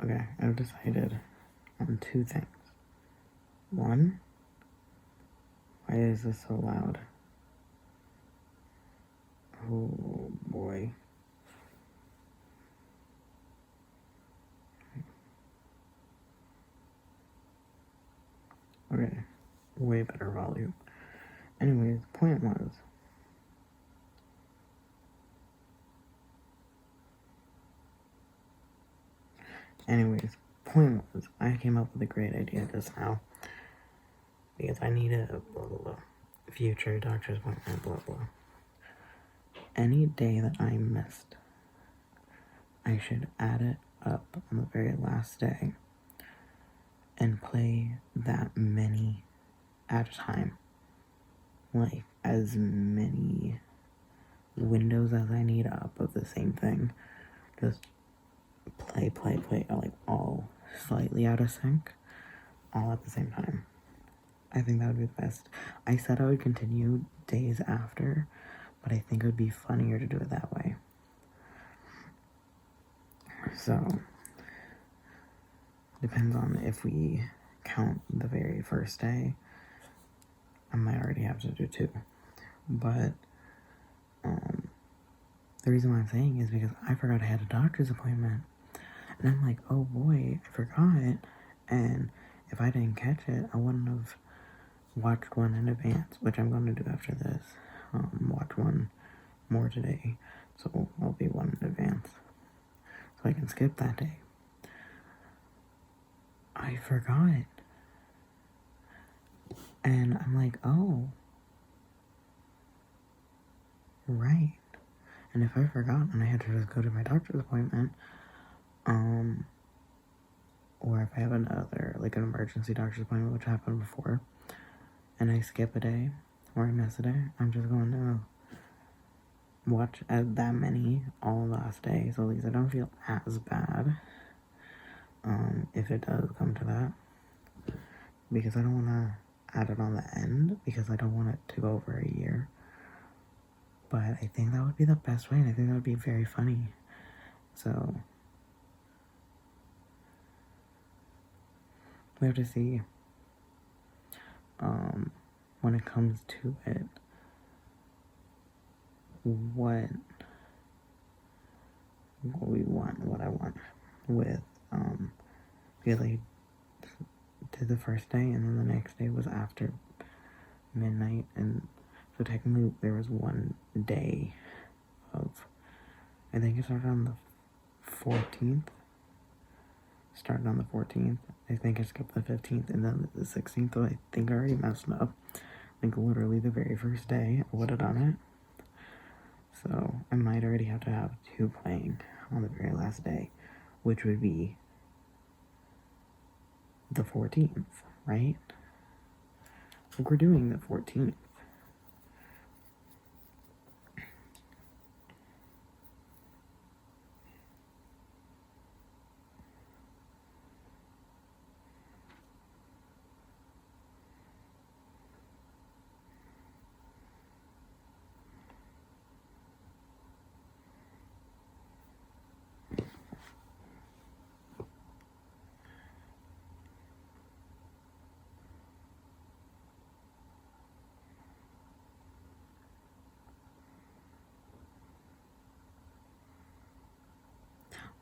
Okay, I've decided on two things. One, why is this so loud? Oh boy. Okay, way better volume. Anyways, point was, I came up with a great idea just now. Because I need a blah blah blah. Future doctor's appointment, blah blah. Any day that I missed, I should add it up on the very last day and play that many at a time. Like, as many windows as I need up of the same thing. Just play, like all slightly out of sync, all at the same time. I think that would be the best. I said I would continue days after, but I think it would be funnier to do it that way. So, depends on if we count the very first day. I might already have to do two. But, the reason why I'm saying is because I forgot I had a doctor's appointment. And I'm like, oh boy, I forgot. And if I didn't catch it, I wouldn't have watched one in advance, which I'm going to do after this. Watch one more today. So I'll be one in advance. So I can skip that day. I forgot. And I'm like, oh. Right. And if I forgot and I had to just go to my doctor's appointment, or if I have another, like an emergency doctor's appointment, which happened before, and I skip a day, or I miss a day, I'm just going to watch that many all last day, so at least I don't feel as bad, if it does come to that, because I don't want to add it on the end, because I don't want it to go over a year. But I think that would be the best way, and I think that would be very funny. So, we have to see, when it comes to it, what I want with, because I did the first day, and then the next day was after midnight, and so technically there was one day of, I think it started on the 14th. Started on the 14th. I think I skipped the 15th and then the 16th, so I think I already messed up. Like, literally the very first day I would have done it. So I might already have to have two playing on the very last day, which would be the 14th, right? Like, we're doing the 14th.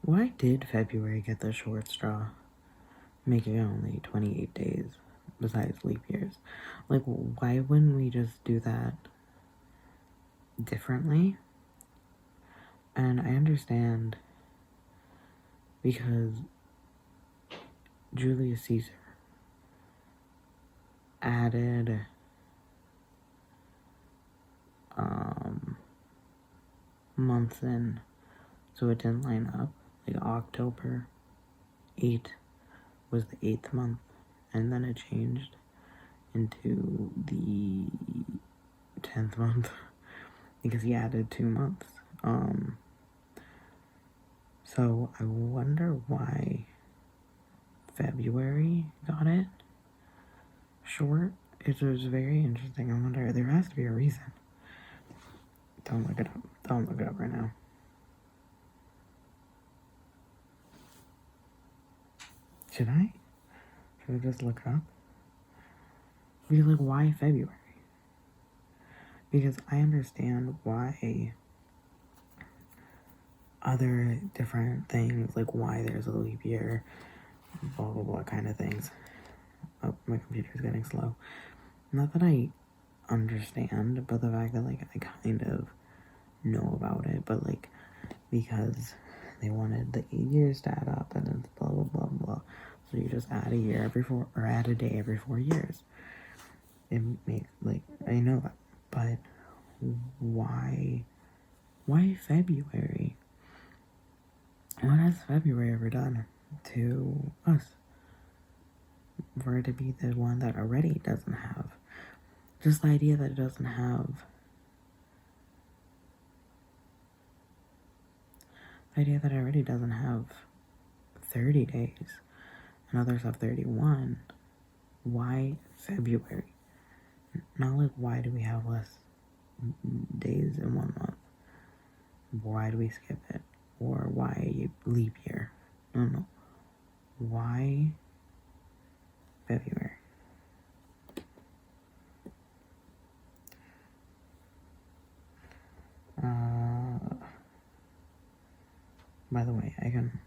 Why did February get the short straw, making it only 28 days, besides leap years? Like, why wouldn't we just do that differently? And I understand, because Julius Caesar added, months in, so it didn't line up. Like, October 8 was the 8th month, and then it changed into the 10th month because he added 2 months. So I wonder why February got it short. It was very interesting. I wonder, there has to be a reason. Don't look it up. Don't look it up right now. Should I? Should I just look it up? Because, like, why February? Because I understand why other different things, like why there's a leap year, blah, blah, blah kind of things. Oh, my computer's getting slow. Not that I understand, but the fact that, like, I kind of know about it, but, like, because they wanted the 8 years to add up, and it's blah, blah, blah, blah. So you just add a year every 4, or add a day every 4 years. It makes, like, I know that, but why February? What has February ever done to us? For it to be the one that already doesn't have. Just the idea that it doesn't have. The idea that it already doesn't have 30 days and others have 31. Why February? Not like why do we have less days in 1 month? Why do we skip it? Or why leap year? No. Why February? By the way, I can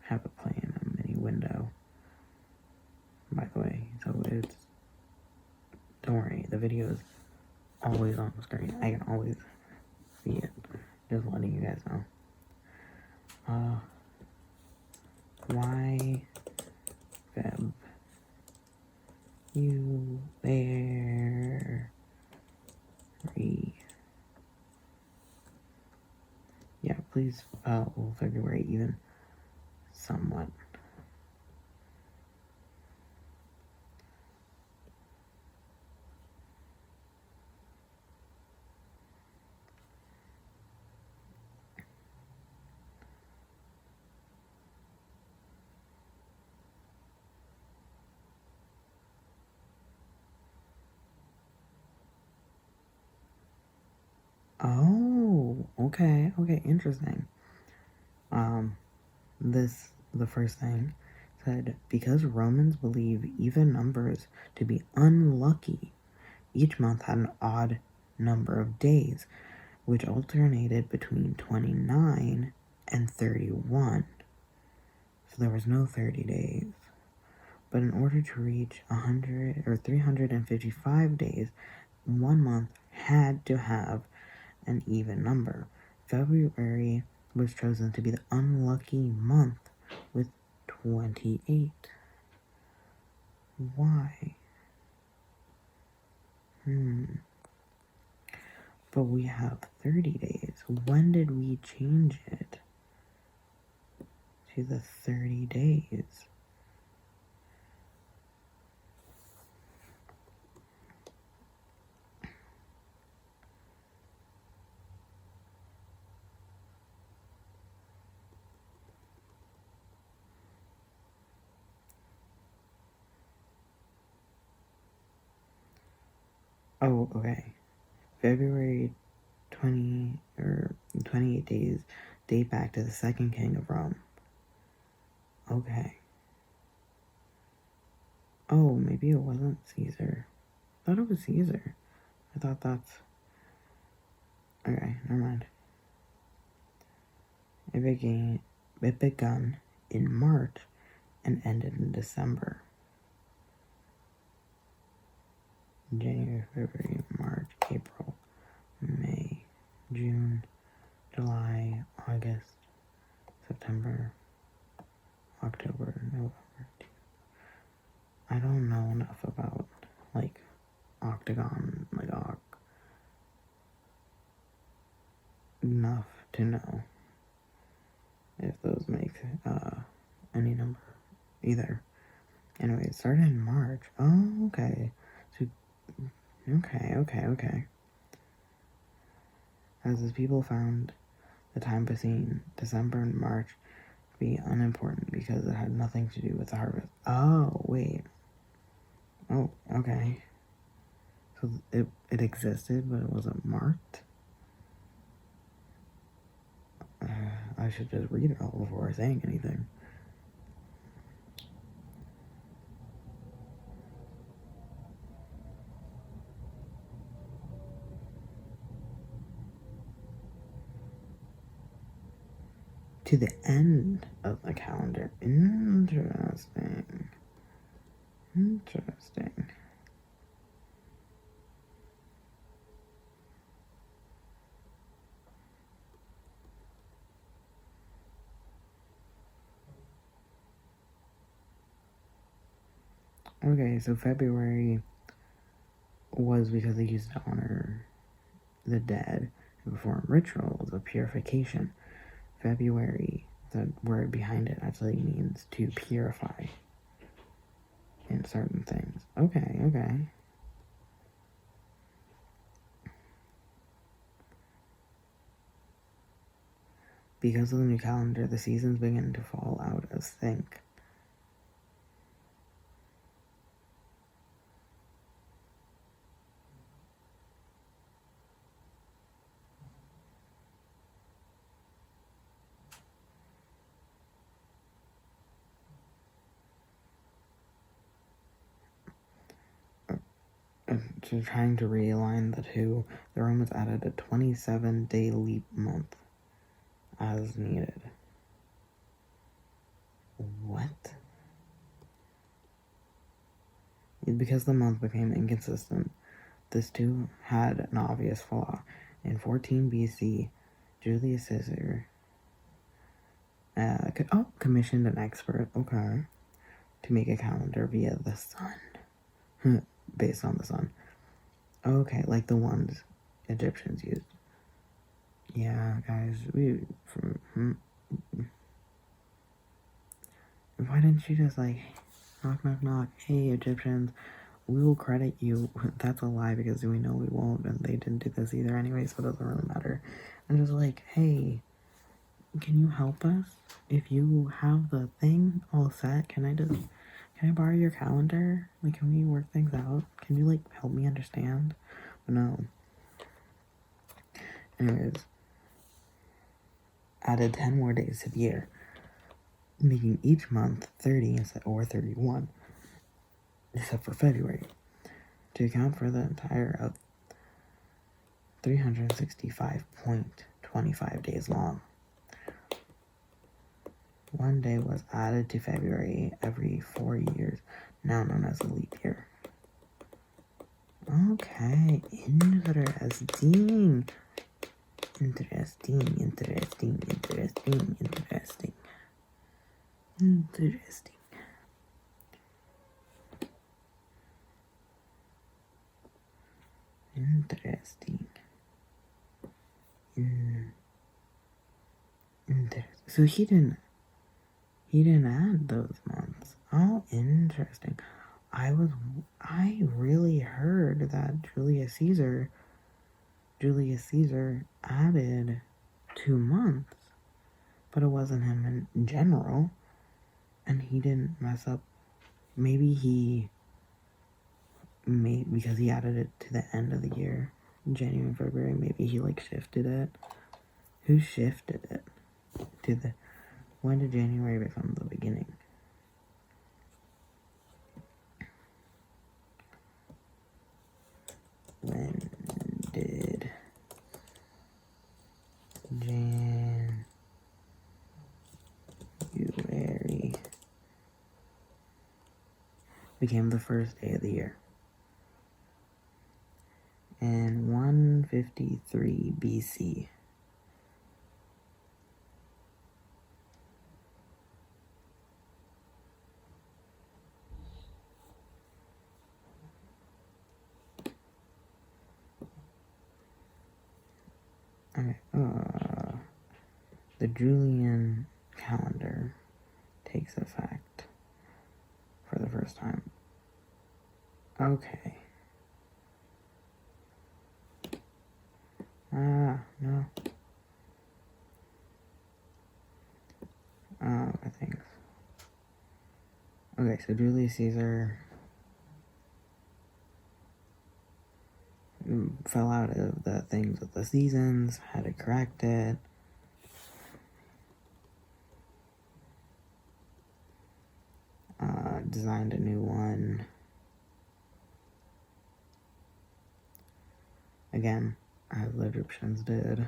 have it play in a mini window. By the way, so it's, don't worry, the video is always on the screen. I can always see it. Just letting you guys know. Why Feb? You there? Yeah, please follow February even somewhat. Oh, okay, interesting. The first thing said, because Romans believe even numbers to be unlucky, each month had an odd number of days, which alternated between 29 and 31. So there was no 30 days. But in order to reach 100 or 355 days, 1 month had to have an even number. February was chosen to be the unlucky month with 28. Why? But we have 30 days. When did we change it to the 30 days? Oh, okay. February 20 or 28 days date back to the second king of Rome. Okay. Oh, maybe it wasn't Caesar. I thought it was Caesar. I thought that's... Okay, never mind. It began in March and ended in December. January, February, March, April, May, June, July, August, September, October, November. I don't know enough about, like, octagon, like, enough to know if those make any number either. Anyway, it started in March. Oh, okay. So, okay. As his people found the time between December and March to be unimportant because it had nothing to do with the harvest. Oh, wait. Oh, okay. So it existed, but it wasn't marked? I should just read it all before saying anything. to the end of the calendar. Interesting. Interesting. Okay, so February was because they used to honor the dead and perform rituals of purification. February, the word behind it actually means to purify in certain things. Okay, okay. Because of the new calendar, the seasons begin to fall out of sync. So trying to realign the two, the Romans added a 27-day leap month as needed. What? Because the month became inconsistent, this too had an obvious flaw. In 14 BC, Julius Caesar commissioned an expert, to make a calendar via the sun, based on the sun. Okay, like the ones Egyptians used. Yeah, guys, why didn't you just like, knock, knock, knock, hey, Egyptians, we will credit you. That's a lie because we know we won't, and they didn't do this either anyway, so it doesn't really matter. And just like, hey, can you help us? If you have the thing all set, can I borrow your calendar? Like, can we work things out? Can you, like, help me understand? But no. Anyways, added 10 more days to the year, making each month 30 or 31, except for February, to account for the entire of 365.25 days long. One day was added to February every 4 years, now known as a leap year. Okay, interesting. So he didn't add those months. Oh, interesting. I really heard that Julius Caesar added 2 months, but it wasn't him in general, and he didn't mess up. Maybe because he added it to the end of the year, January and February, maybe he like shifted it. Who shifted it to the, when did January become the beginning? When did January became the first day of the year? In 153 BC. Okay, the Julian calendar takes effect for the first time. Okay. No. I think. Okay, so Julius Caesar fell out of the things with the seasons, had to correct it. Designed a new one. Again, as the Egyptians did.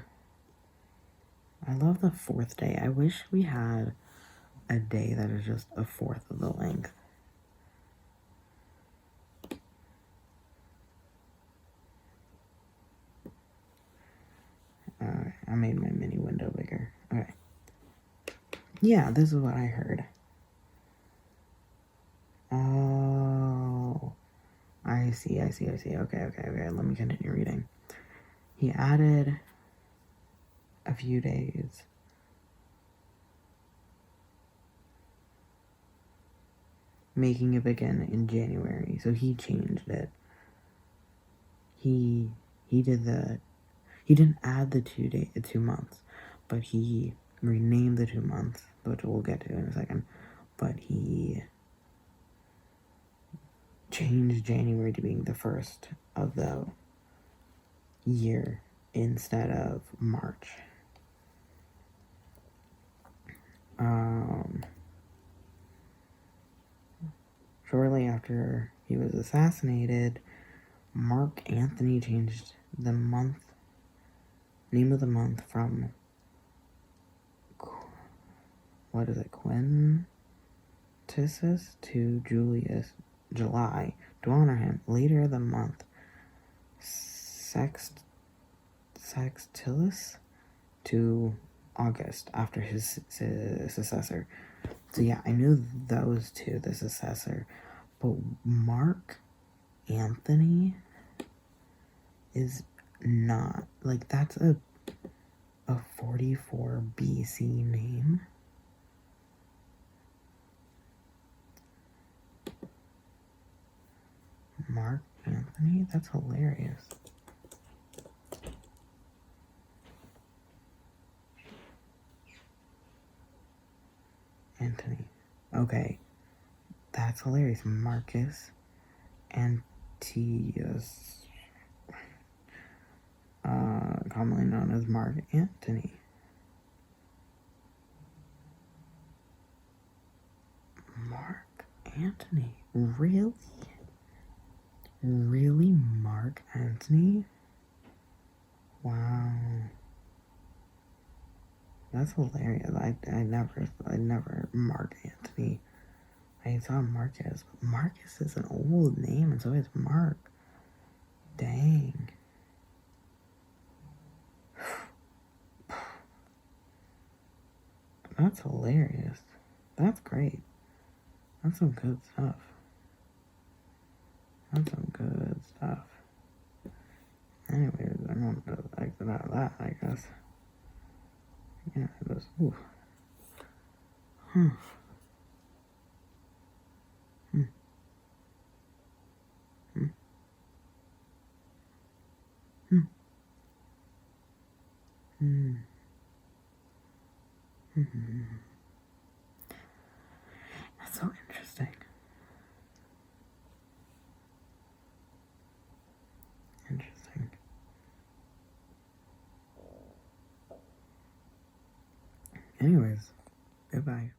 I love the 4th day. I wish we had a day that is just a 4th of the length. Alright, I made my mini window bigger. Okay. Yeah, this is what I heard. Oh, I see. Okay. Let me continue reading. He added a few days. Making it begin in January. So he changed it. He didn't add the 2 months, but he renamed the 2 months, which we'll get to in a second. But he changed January to being the first of the year instead of March. Shortly after he was assassinated, Mark Antony changed the name of the month from Quintilis to July to honor him. Later the month Sextilis to August after his successor. So yeah, I knew those two, the successor, but Mark Antony is not, like, that's a 44 BC name. Mark Antony? That's hilarious. Antony. Okay. That's hilarious. Marcus Antonius. Commonly known as Mark Antony. Mark Antony. Really? Really, Mark Antony? Wow. That's hilarious. I never Mark Antony. I saw Marcus, but Marcus is an old name, and so is Mark. Dang. That's hilarious. That's great. That's some good stuff. Anyways, I'm going to exit out of that, I guess. Yeah, it was, ooh. That's so interesting. Anyways, goodbye.